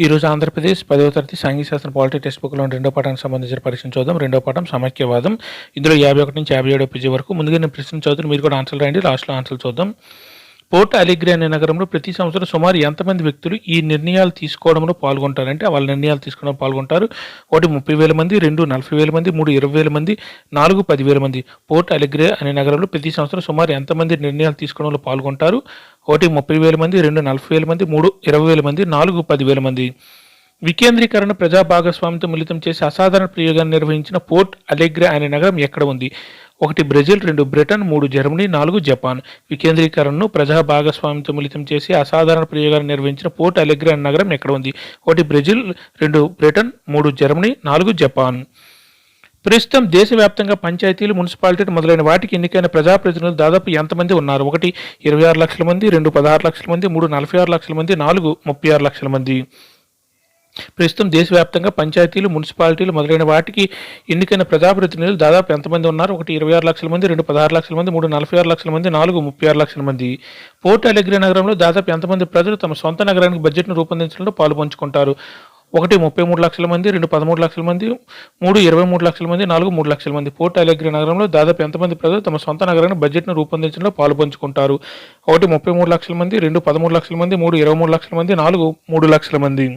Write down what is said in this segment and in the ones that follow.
ఈరోజు ఆంధ్రప్రదేశ్ 10వ తరగతి సాంఘిక శాస్త్రం పాలిటీ టెక్స్ట్ బుక్లో రెండో పాఠానికి సంబంధించిన పరీక్షను చూద్దాం. రెండో పాఠం సమైక్యవాదం. ఇందులో 51 నుంచి 57 పేజీ వరకు. ముందుగా నేను ప్రశ్న చదువుతాను, మీరు కూడా ఆన్సర్లు రాయండి. లాస్ట్లో ఆన్సర్లు చూద్దాం. పోర్ట్ అలెగ్రీ అనే నగరంలో ప్రతి సంవత్సరం సుమారు ఎంతమంది వ్యక్తులు ఈ నిర్ణయాలు తీసుకోవడంలో పాల్గొంటారంటే వాళ్ళ నిర్ణయాలు తీసుకోవడంలో పాల్గొంటారు? 1 30,000 మంది, 2 40,000 మంది, 3 20,000 మంది, 4 10,000 మంది. పోర్ట్ అలెగ్రీ అనే నగరంలో ప్రతి సంవత్సరం సుమారు ఎంతమంది నిర్ణయాలు తీసుకోవడంలో పాల్గొంటారు? 1 30,000 మంది, 2 40,000 మంది, 3 20,000 మంది, 4 10,000 మంది. వికేంద్రీకరణ ప్రజా భాగస్వామ్యంతో మిళితం చేసి అసాధారణ ప్రయోగాన్ని నిర్వహించిన పోర్ట్ అలెగ్రీ అనే నగరం ఎక్కడ ఉంది? 1 బ్రెజిల్, 2 బ్రిటన్, 3 జర్మనీ, 4 జపాన్. వికేంద్రీకరణను ప్రజా భాగస్వామ్యంతో మిళితం చేసి అసాధారణ ప్రయోగాన్ని నిర్వహించిన పోర్ట్ అలెగ్రీ అనే నగరం ఎక్కడ ఉంది? 1 బ్రెజిల్, 2 బ్రిటన్, 3 జర్మనీ, 4 జపాన్. ప్రస్తుతం దేశవ్యాప్తంగా పంచాయతీలు, మున్సిపాలిటీలు మొదలైన వాటికి ఎన్నికైన ప్రజాప్రతినిధులు దాదాపు ఎంతమంది ఉన్నారు? 1 26 లక్షల మంది, 2 16 లక్షల మంది, 3 46 లక్షల మంది, 4 36 లక్షల మంది. ప్రస్తుతం దేశవ్యాప్తంగా పంచాయతీలు, మున్సిపాలిటీలు మొదలైన వాటికి ఎన్నికైన ప్రజాప్రతినిధులు దాదాపు ఎంతమంది ఉన్నారు? 1 26 లక్షల మంది, 2 16 లక్షల మంది, 3 46 లక్షల మంది, 4 36 లక్షల మంది. పోర్ట్ అలెగ్రీ నగరంలో దాదాపు ఎంతమంది ప్రజలు తమ సొంత నగరానికి బడ్జెట్ను రూపొందించడంలో పాలుపంచుకుంటారు? 1 33 లక్షల మంది, 2 13 లక్షల మంది, 3 23 లక్షల మంది, 4 3 లక్షల మంది. పోర్ట్ అలెగ్రీ నగరంలో దాదాపు ఎంతమంది ప్రజలు తమ సొంత నగరానికి బడ్జెట్ను రూపొందించడంలో పాలుపంచుకుంటారు? 1 33 లక్షల మంది, 2 13 లక్షల మంది, 3 23 లక్షల మంది, 4 3 లక్షల మంది.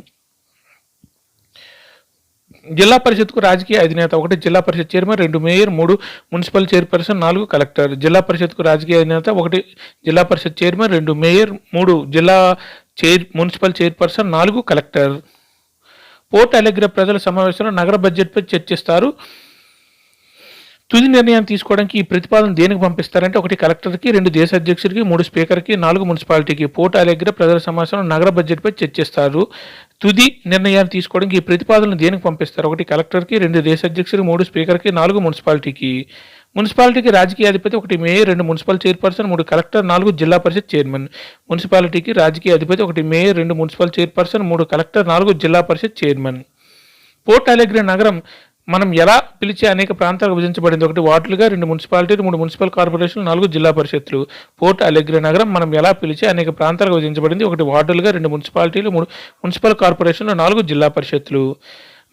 జిల్లా పరిషత్కు రాజకీయ అధినేత: 1 జిల్లా పరిషత్ chairman, 2 mayor, 3 municipal chairperson, 4 collector. జిల్లా పరిషత్కు రాజకీయ అధినేత: 1 జిల్లా పరిషత్ chairman, 2 mayor, 3 municipal chairperson, 4 collector. Porto Alegre ప్రజల సమావేశంలో నగర బడ్జెట్పై చర్చిస్తారు. తుది నిర్ణయం తీసుకోవడానికి ఈ ప్రతిపాదన దేనికి పంపిస్తారంటే 1 కలెక్టర్కి, 2 దేశ అధ్యక్షుడికి, 3 స్పీకర్కి, 4 మున్సిపాలిటీకి. పోర్ట్ అలెగ్రీ ప్రజల సమావేశంలో నగర బడ్జెట్పై చర్చిస్తారు. తుది నిర్ణయాన్ని తీసుకోవడానికి ఈ ప్రతిపాదనలు దేనికి పంపిస్తారు? 1 కలెక్టర్కి, 2 దేశ అధ్యక్షుడికి, 3 స్పీకర్కి, 4 మున్సిపాలిటీకి. మున్సిపాలిటీకి రాజకీయ అధిపతి: 1 మేయర్, 2 మున్సిపల్ చైర్పర్సన్, 3 కలెక్టర్, 4 జిల్లా పరిషత్ చైర్మన్. మున్సిపాలిటీకి రాజకీయ అధిపతి: 1 మేయర్, 2 మున్సిపల్ చైర్పర్సన్, 3 కలెక్టర్, 4 జిల్లా పరిషత్ చైర్మన్. పోర్ట్ అలెగ్రీ నగరం మనం ఎలా పిలిచే అనేక ప్రాంతాలకు విభజించబడింది. 1 వార్డులుగా, 2 మున్సిపాలిటీలు, 3 మున్సిపల్ కార్పొరేషన్లు, 4 జిల్లా పరిషత్తులు. పోర్ట్ అలెగ్రీ నగరం మనం ఎలా పిలిచే అనేక ప్రాంతాలకు విభజించబడింది. 1 వార్డులుగా, 2 మున్సిపాలిటీలు, 3 మున్సిపల్ కార్పొరేషన్లు, 4 జిల్లా పరిషత్తులు.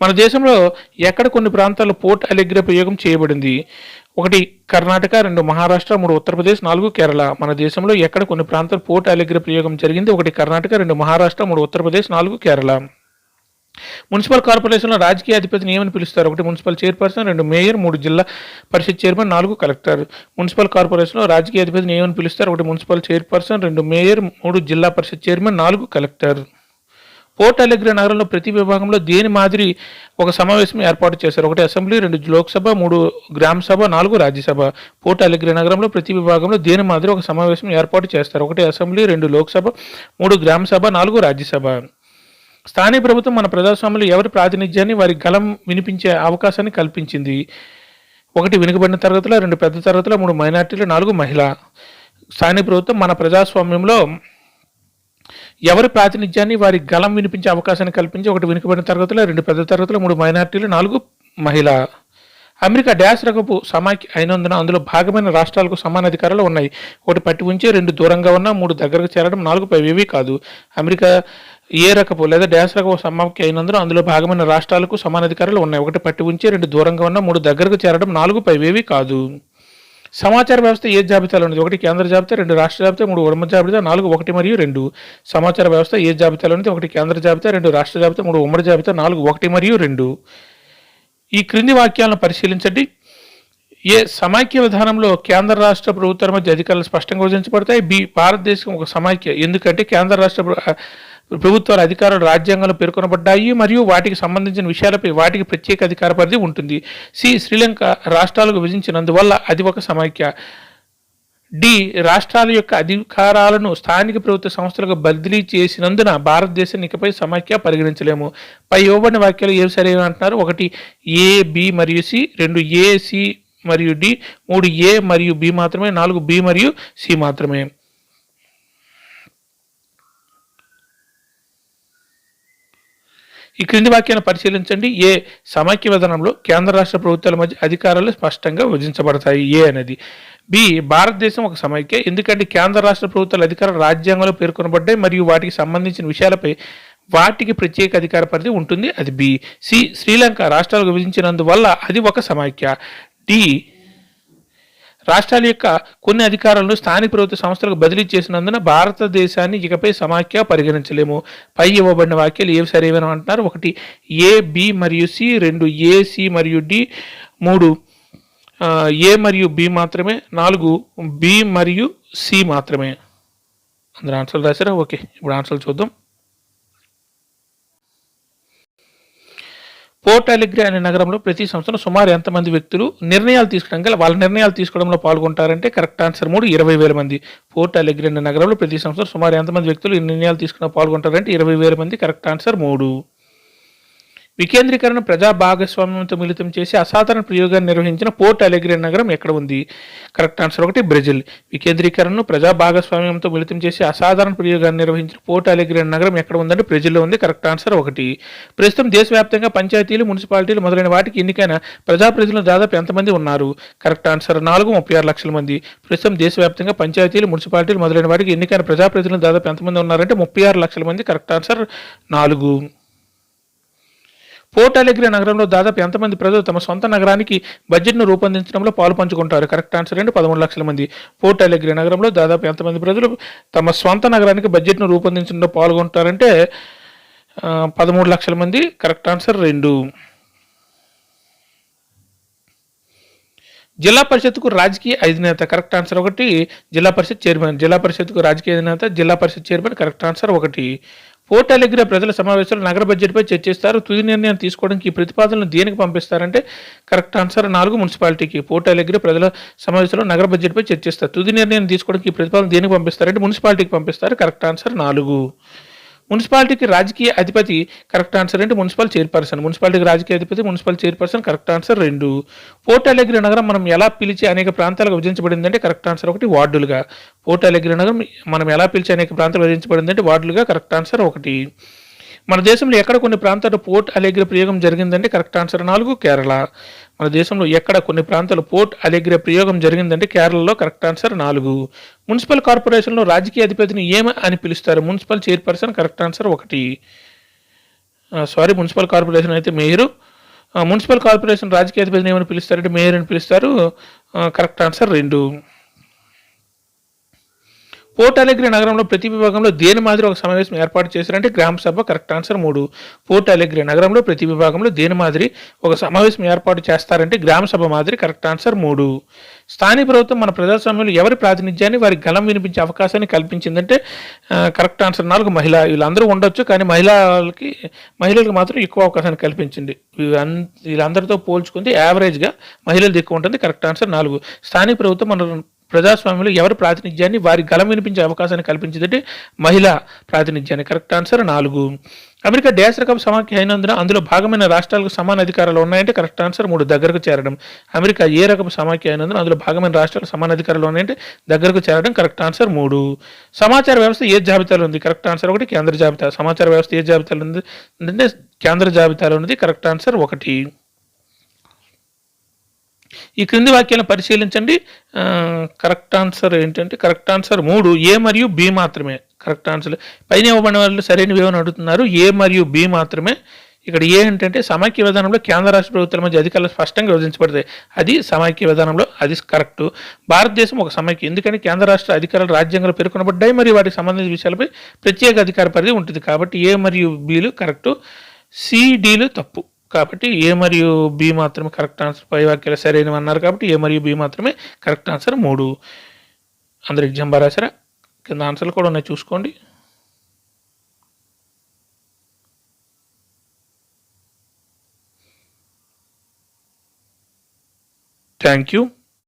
మన దేశంలో ఎక్కడ కొన్ని ప్రాంతాల్లో పోర్ట్ అలెగ్రీ ప్రయోగం చేయబడింది? 1 కర్ణాటక, 2 మహారాష్ట్ర, 3 ఉత్తరప్రదేశ్, 4 కేరళ. మన దేశంలో ఎక్కడ కొన్ని ప్రాంతాలు పోర్ట్ అలెగ్రీ ప్రయోగం జరిగింది? 1 కర్ణాటక, 2 మహారాష్ట్ర, 3 ఉత్తరప్రదేశ్, 4 కేరళ. మున్సిపల్ కార్పొరేషన్లో రాజకీయ అధిపతిని ఏమని పిలుస్తారు? 1 మున్సిపల్ చైర్పర్సన్, 2 మేయర్, 3 జిల్లా పరిషత్ చైర్మన్, 4 కలెక్టర్. మున్సిపల్ కార్పొరేషన్లో రాజకీయ అధిపతిని ఏమని పిలుస్తారు? 1 మున్సిపల్ చైర్పర్సన్, 2 మేయర్, 3 జిల్లా పరిషత్ చైర్మన్, 4 కలెక్టర్. పోర్ట్ అలెగ్రీ నగరంలో ప్రతి విభాగంలో దేని మాదిరి ఒక సమావేశం ఏర్పాటు చేశారు? 1 అసెంబ్లీ, 2 లోక్సభ, 3 గ్రామ సభ, 4 రాజ్యసభ. పోర్ట్ అలెగ్రీ నగరంలో ప్రతి విభాగంలో దేని మాదిరి ఒక సమావేశం ఏర్పాటు చేస్తారు? 1 అసెంబ్లీ, 2 లోక్సభ, 3 గ్రామ సభ, 4 రాజ్యసభ. స్థానిక ప్రభుత్వం మన ప్రజాస్వామ్యంలో ఎవరి ప్రాతినిధ్యాన్ని, వారి గలం వినిపించే అవకాశాన్ని కల్పించింది? 1 వెనుకబడిన తరగతుల, 2 పెద్ద తరగతుల, 3 మైనార్టీలు, 4 మహిళ. స్థానిక ప్రభుత్వం మన ప్రజాస్వామ్యంలో ఎవరి ప్రాతినిధ్యాన్ని, వారి గలం వినిపించే అవకాశాన్ని కల్పించి 1 వెనుకబడిన తరగతుల, 2 పెద్ద తరగతుల, 3 మైనార్టీలు, 4 మహిళ. అమెరికా డాష్ రకపు సమాఖ్య అయినందున అందులో భాగమైన రాష్ట్రాలకు సమాన అధికారాలు ఉన్నాయి. 1 పట్టి ఉంచే, 2 దూరంగా ఉన్న, 3 దగ్గరకు చేరడం, 4 పైవేవీ కాదు. అమెరికా ఏ రకపు లేదా డాష్ రకపు సమాఖ్య అయినందున అందులో భాగమైన రాష్ట్రాలకు సమాన అధికారాలు ఉన్నాయి. 1 పట్టి ఉంచే, 2 దూరంగా ఉన్న, 3 దగ్గరకు చేరడం, 4 పైవేవీ కాదు. సమాచార వ్యవస్థ ఏ జాబితాలో ఉన్నది? 1 కేంద్ర జాబితా, 2 రాష్ట్ర జాబితా, 3 ఉమ్మడి జాబితా, 4 1 మరియు 2. సమాచార వ్యవస్థ ఏ జాబితాలో ఉన్నది? 1 కేంద్ర జాబితా, 2 రాష్ట్ర జాబితా, 3 ఉమ్మడి జాబితా, 4 1 మరియు 2. ఈ క్రింది వాక్యాలను పరిశీలించండి. ఏ సమైక్య విధానంలో కేంద్ర రాష్ట్ర ప్రభుత్వాల మధ్య అధికారాలు స్పష్టంగా విభజించబడతాయి? బి భారతదేశం ఒక సమైక్య ఎందుకంటే కేంద్ర రాష్ట్ర ప్రభుత్వాల అధికారాలు రాజ్యాంగంలో పేర్కొనబడ్డాయి మరియు వాటికి సంబంధించిన విషయాలపై వాటికి ప్రత్యేక అధికార పరిధి ఉంటుంది. సి శ్రీలంక రాష్ట్రాలకు విభజించినందువల్ల అది ఒక సమైక్య. డి రాష్ట్రాల యొక్క అధికారాలను స్థానిక ప్రభుత్వ సంస్థలకు బదిలీ చేసినందున భారతదేశాన్ని ఇకపై సమైక్య పరిగణించలేము. పై ఇవ్వబడిన వాక్యాలు ఏవి సరైన అంటున్నారు? 1 ఏ, బి మరియు సి, 2 ఏ, సి మరియు డి, 3 ఏ మరియు బి మాత్రమే, 4 బి మరియు సి మాత్రమే. ఈ క్రింది వాక్యాన్ని పరిశీలించండి. ఏ సమైక్య విధానంలో కేంద్ర రాష్ట్ర ప్రభుత్వాల మధ్య అధికారాలు స్పష్టంగా విభజించబడతాయి. ఏ అనేది. బి భారతదేశం ఒక సమైక్య ఎందుకంటే కేంద్ర రాష్ట్ర ప్రభుత్వాల అధికారాలు రాజ్యాంగంలో పేర్కొనబడ్డాయి మరియు వాటికి సంబంధించిన విషయాలపై వాటికి ప్రత్యేక అధికార పరిధి ఉంటుంది, అది బి. సి శ్రీలంక రాష్ట్రాలు విభజించినందువల్ల అది ఒక సమాఖ్య. డి రాష్ట్రాల యొక్క కొన్ని అధికారాలను స్థానిక ప్రభుత్వ సంస్థలకు బదిలీ చేసినందున భారతదేశాన్ని ఇకపై సమాఖ్య పరిగణించలేము. పై ఇవ్వబడిన వాక్యాలు ఏవి సరైనవి అంటున్నారు? 1 ఏ, బి మరియు సి, 2 ఏ, సి మరియు డి, 3 ఏ మరియు బి మాత్రమే, 4 బి మరియు సి మాత్రమే. అందరూ ఆన్సర్లు రాశారా? ఓకే, ఇప్పుడు ఆన్సర్లు చూద్దాం. పోర్ట్ అలెగ్రే అనే నగరంలో ప్రతి సంవత్సరం సుమారు ఎంతమంది వ్యక్తులు నిర్ణయాలు తీసుకోవడానికి వాళ్ళ నిర్ణయాలు తీసుకోవడంలో పాల్గొంటారంటే కరెక్ట్ ఆన్సర్ 3 20,000 మంది. పోర్ట్ అలెగ్రే అనే నగరంలో ప్రతి సంవత్సరం సుమారు ఎంతమంది వ్యక్తులు ఈ నిర్ణయాలు తీసుకున్న పాల్గొంటారంటే 20,000 మంది. Correct answer 3. వికేంద్రీకరణ ప్రజా భాగస్వామ్యంతో మిళితం చేసి అసాధారణ ప్రయోగాన్ని నిర్వహించిన పోర్ట్ అలెగ్రే నగరం ఎక్కడ ఉంది? Correct answer 1 Brazil. వికేంద్రీకరణను ప్రజా భాగస్వామ్యంతో మిళితం చేసి అసాధారణ ప్రయోగాన్ని నిర్వహించిన పోర్ట్ అలెగ్రే నగరం ఎక్కడ ఉందంటే బ్రెజిల్లో ఉంది. Correct answer 1. ప్రస్తుతం దేశవ్యాప్తంగా పంచాయతీలు, మున్సిపాలిటీలు మొదలైన వాటికి ఎన్నికైన ప్రజాప్రతినిధులు దాదాపు ఎంతమంది ఉన్నారు? కరెక్ట్ ఆన్సర్ 4 36 లక్షల మంది. ప్రస్తుతం దేశవ్యాప్తంగా పంచాయతీలు, మున్సిపాలిటీలు మొదలైన వాటికి ఎన్నికైన ప్రజాప్రతినిధులు దాదాపు ఎంతమంది ఉన్నారంటే 36 లక్షల మంది. Correct answer 4. పోర్ట్ అలెగ్రే నగరంలో దాదాపు ఎంతమంది ప్రజలు తమ సొంత నగరానికి బడ్జెట్ను రూపొందించడంలో పాలు పంచుకుంటారు? కరెక్ట్ ఆన్సర్ 13 లక్షల మంది. పోర్ట్ అలెగ్రే నగరంలో దాదాపు ఎంతమంది ప్రజలు తమ సొంత నగరానికి బడ్జెట్ను రూపొందించడంలో పాల్గొంటారంటే 13 లక్షల మంది. Correct answer 2. జిల్లా పరిషత్కు రాజకీయ అధినేత. కరెక్ట్ ఆన్సర్ 1 జిల్లా పరిషత్ చైర్మన్. జిల్లా పరిషత్కు రాజకీయ అధినేత జిల్లా పరిషత్ చైర్మన్. Correct answer 1. పోర్ట్ అలెగ్రే ప్రజల సమావేశంలో నగర బడ్జెట్పై చర్చిస్తారు. తుది నిర్ణయం తీసుకోవడానికి ఈ ప్రతిపాదనలు దేనికి పంపిస్తారంటే కరెక్ట్ ఆన్సర్ 4 మున్సిపాలిటీకి. పోర్ట్ అలెగ్రే ప్రజల సమావేశంలో నగర బడ్జెట్పై చర్చిస్తారు. తుది నిర్ణయం తీసుకోవడానికి ఈ ప్రతిపాదన దేనికి పంపిస్తారంటే మున్సిపాలిటీకి పంపిస్తారు. Correct answer 4. మున్సిపాలిటీకి రాజకీయ అధిపతి. కరెక్ట్ ఆన్సర్ అంటే మున్సిపల్ చైర్పర్సన్. మున్సిపాలిటీకి రాజకీయ అధిపతి municipal chairperson. Correct answer 2. Porto Alegre నగరం మనం ఎలా పిలిచి అనేక ప్రాంతాలకు విభజించబడిందంటే కరెక్ట్ ఆన్సర్ 1 వార్డులుగా. పోర్ట్ అలెగ్రే నగరం మనం ఎలా పిలిచి అనేక ప్రాంతాలు విభజించబడిందంటే వార్డులుగా. Correct answer 1. మన దేశంలో ఎక్కడ కొన్ని ప్రాంతాల్లో పోర్ట్ అలెగ్రే ప్రయోగం జరిగిందంటే కరెక్ట్ ఆన్సర్ 4 కేరళ. మన దేశంలో ఎక్కడ కొన్ని ప్రాంతాలు పోర్ట్ అలెగ్రే ప్రయోగం జరిగిందంటే కేరళలో. Correct answer 4. మున్సిపల్ కార్పొరేషన్లో రాజకీయ అధిపతిని ఏమ అని పిలుస్తారు? Municipal chairperson. Correct answer 1. Municipal corporation అయితే మేయరు. మున్సిపల్ కార్పొరేషన్ రాజకీయ అధిపతిని ఏమని పిలుస్తారంటే మేయర్ అని పిలుస్తారు. Correct answer 2. పోర్ట్ అలెగ్రే నగరంలో ప్రతి విభాగంలో దేని మాదిరి ఒక సమావేశం ఏర్పాటు చేశారంటే గ్రామ సభ. Correct answer 3. పోర్ట్ అలెగ్రే నగరంలో ప్రతి విభాగంలో దేని మాదిరి ఒక సమావేశం ఏర్పాటు చేస్తారంటే గ్రామ సభ మాదిరి. Correct answer 3. స్థానిక ప్రభుత్వం మన ప్రజాస్వామ్యంలో ఎవరి ప్రాతినిధ్యాన్ని వారి గలం వినిపించే అవకాశాన్ని కల్పించిందంటే కరెక్ట్ ఆన్సర్ 4 మహిళ. వీళ్ళందరూ ఉండొచ్చు కానీ మహిళలకు మాత్రం ఎక్కువ అవకాశాన్ని కల్పించింది. వీళ్ళందరితో పోల్చుకుంటే యావరేజ్గా మహిళలు ఎక్కువ ఉంటుంది. Correct answer 4. స్థానిక ప్రభుత్వం మన ప్రజాస్వామ్యంలో ఎవరి ప్రాతినిధ్యాన్ని వారి గలం వినిపించే అవకాశాన్ని కల్పించిందంటే మహిళా ప్రాతినిధ్యాన్ని. Correct answer 4. అమెరికా డాష్ రకం సమాఖ్య అయినందున అందులో భాగమైన రాష్ట్రాలకు సమాన అధికారాలు ఉన్నాయంటే కరెక్ట్ ఆన్సర్ 3 దగ్గరకు చేరడం. అమెరికా ఏ రకం సమాఖ్య అయినందున అందులో భాగమైన రాష్ట్రాలకు సమాన అధికారాలు ఉన్నాయంటే దగ్గరకు చేరడం. Correct answer 3. సమాచార వ్యవస్థ ఏ జాబితాలో ఉంది? కరెక్ట్ ఆన్సర్ 1 కేంద్ర జాబితా. సమాచార వ్యవస్థ ఏ జాబితాలో ఉంది అంటే కేంద్ర జాబితాలో ఉన్నది. Correct answer 1. ఈ క్రింది వాక్యాలను పరిశీలించండి. కరెక్ట్ ఆన్సర్ ఏంటంటే కరెక్ట్ ఆన్సర్ 3 ఏ మరియు బి మాత్రమే. కరెక్ట్ ఆన్సర్ పైన ఇవ్వబడిన వాళ్ళు సరైనవి ఏమని అడుగుతున్నారు? ఏ మరియు బి మాత్రమే. ఇక్కడ ఏ ఏంటంటే సమాఖ్య విధానంలో కేంద్ర రాష్ట్ర ప్రభుత్వాల మధ్య అధికారులు స్పష్టంగా విభజించబడతాయి. అది సమాఖ్య విధానంలో అది కరెక్ట్. భారతదేశం ఒక సమాఖ్య. ఎందుకని కేంద్ర రాష్ట్ర అధికారులు రాజ్యాంగంలో పేర్కొనబడ్డాయి మరియు వాటికి సంబంధించిన విషయాలపై ప్రత్యేక అధికార పరిధి ఉంటుంది. కాబట్టి ఏ మరియు బిలు కరెక్ట్, సిడీలు తప్పు. కాబట్టి ఏ మరియు బి మాత్రమే కరెక్ట్ ఆన్సర్. పై వాక్యాలు సరైనవి అన్నారు కాబట్టి ఏ మరియు బి మాత్రమే కరెక్ట్ ఆన్సర్ 3. అందరు ఎగ్జామ్ బాగా రాశారా? కింద ఆన్సర్లు కూడా ఉన్నాయి చూసుకోండి. Thank you.